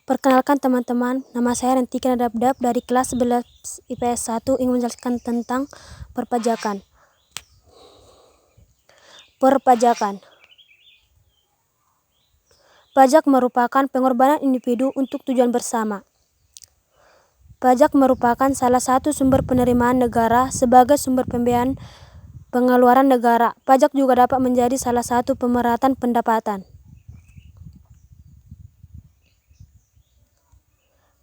Perkenalkan teman-teman, nama saya Rentika Nadabdab dari kelas 11 IPS 1 ingin menjelaskan tentang perpajakan. Pajak merupakan pengorbanan individu untuk tujuan bersama. Pajak merupakan salah satu sumber penerimaan negara sebagai sumber pembiayaan pengeluaran negara. Pajak juga dapat menjadi salah satu pemerataan pendapatan.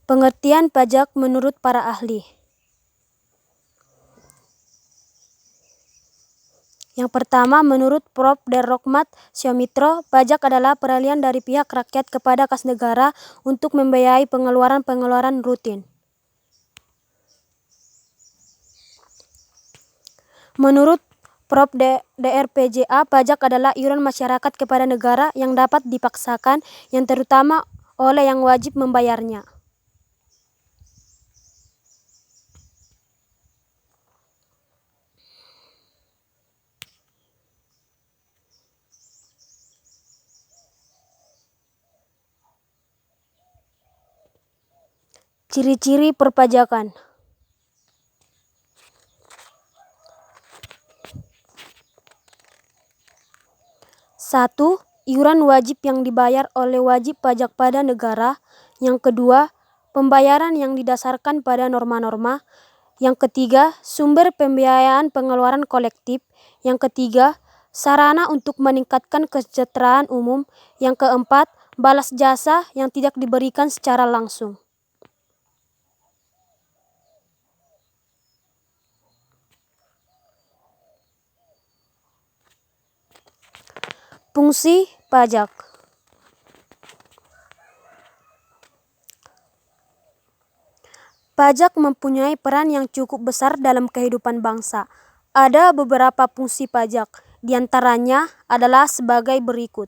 Pengertian pajak menurut para ahli. Yang pertama, menurut Prof. Rohmat Syaumitro, pajak adalah peralihan dari pihak rakyat kepada kas negara untuk membiayai pengeluaran-pengeluaran rutin. Menurut Prof. DRPJA, pajak adalah iuran masyarakat kepada negara yang dapat dipaksakan, yang terutama oleh yang wajib membayarnya. Ciri-ciri perpajakan. Satu, iuran wajib yang dibayar oleh wajib pajak pada negara. Yang kedua, pembayaran yang didasarkan pada norma-norma. Yang ketiga, sumber pembiayaan pengeluaran kolektif. Yang ketiga, sarana untuk meningkatkan kesejahteraan umum. Yang keempat, balas jasa yang tidak diberikan secara langsung. Fungsi pajak. Pajak mempunyai peran yang cukup besar dalam kehidupan bangsa. Ada beberapa fungsi pajak, di antaranya adalah sebagai berikut.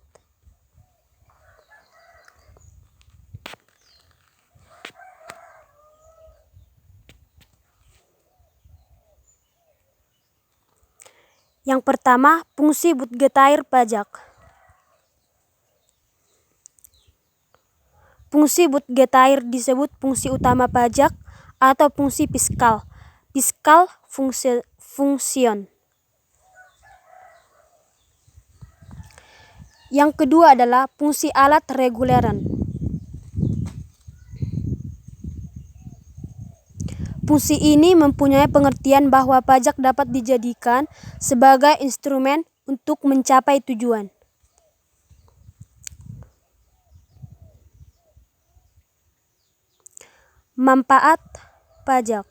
Yang pertama, fungsi budgetair pajak. Fungsi budgetair disebut fungsi utama pajak atau fungsi fiskal. Fiskal function. Yang kedua adalah fungsi alat reguleran. Fungsi ini mempunyai pengertian bahwa pajak dapat dijadikan sebagai instrumen untuk mencapai tujuan. Manfaat pajak.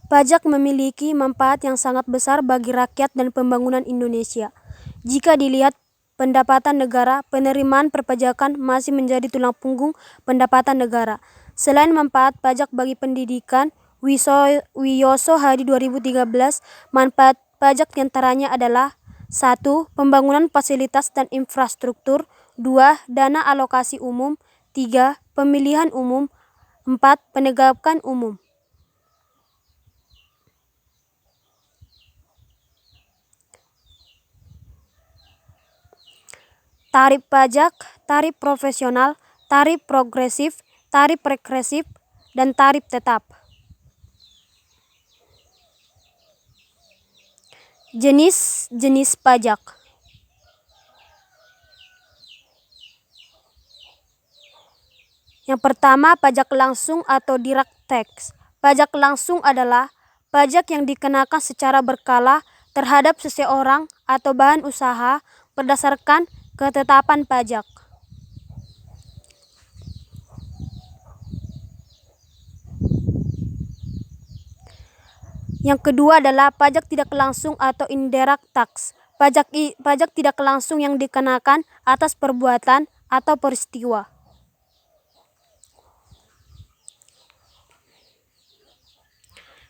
Pajak memiliki manfaat yang sangat besar bagi rakyat dan pembangunan Indonesia. Jika dilihat pendapatan negara, penerimaan perpajakan masih menjadi tulang punggung pendapatan negara. Selain manfaat pajak bagi pendidikan, Wiyoso Hadi 2013, manfaat pajak diantaranya adalah 1. Pembangunan fasilitas dan infrastruktur. 2. Dana alokasi umum. 3. Pemilihan umum. 4. Penegakan umum. Tarif pajak, tarif profesional, tarif progresif, tarif regresif, dan tarif tetap. Jenis-jenis pajak. Yang pertama, pajak langsung atau direct tax. Pajak langsung adalah pajak yang dikenakan secara berkala terhadap seseorang atau bahan usaha berdasarkan ketetapan pajak. Yang kedua adalah pajak tidak langsung atau indirect tax. Pajak tidak langsung yang dikenakan atas perbuatan atau peristiwa.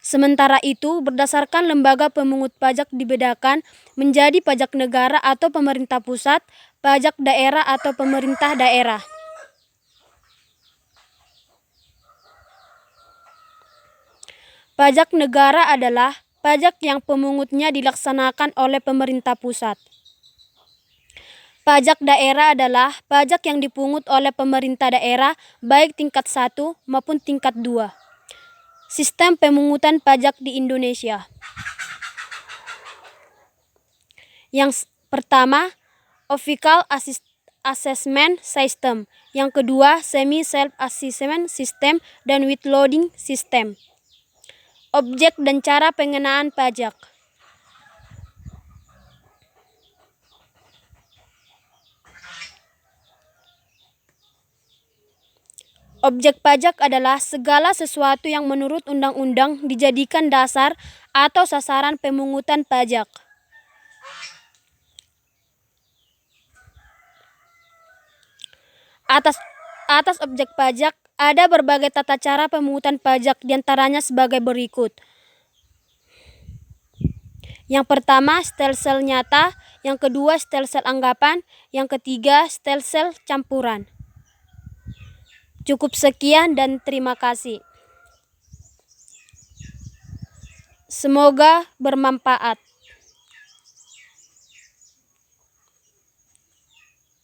Sementara itu, berdasarkan lembaga pemungut pajak dibedakan menjadi pajak negara atau pemerintah pusat, pajak daerah atau pemerintah daerah. Pajak negara adalah pajak yang pemungutnya dilaksanakan oleh pemerintah pusat. Pajak daerah adalah pajak yang dipungut oleh pemerintah daerah baik tingkat 1 maupun tingkat 2. Sistem pemungutan pajak di Indonesia. Yang pertama, Vehicle Assessment System. Yang kedua, Semi Self Assessment System dan Withholding System. Objek dan cara pengenaan pajak. Objek pajak adalah segala sesuatu yang menurut undang-undang dijadikan dasar atau sasaran pemungutan pajak. Atas objek pajak ada berbagai tata cara pemungutan pajak, diantaranya sebagai berikut. Yang pertama, stelsel nyata. Yang kedua, stelsel anggapan. Yang ketiga, stelsel campuran. Cukup sekian dan terima kasih. Semoga bermanfaat.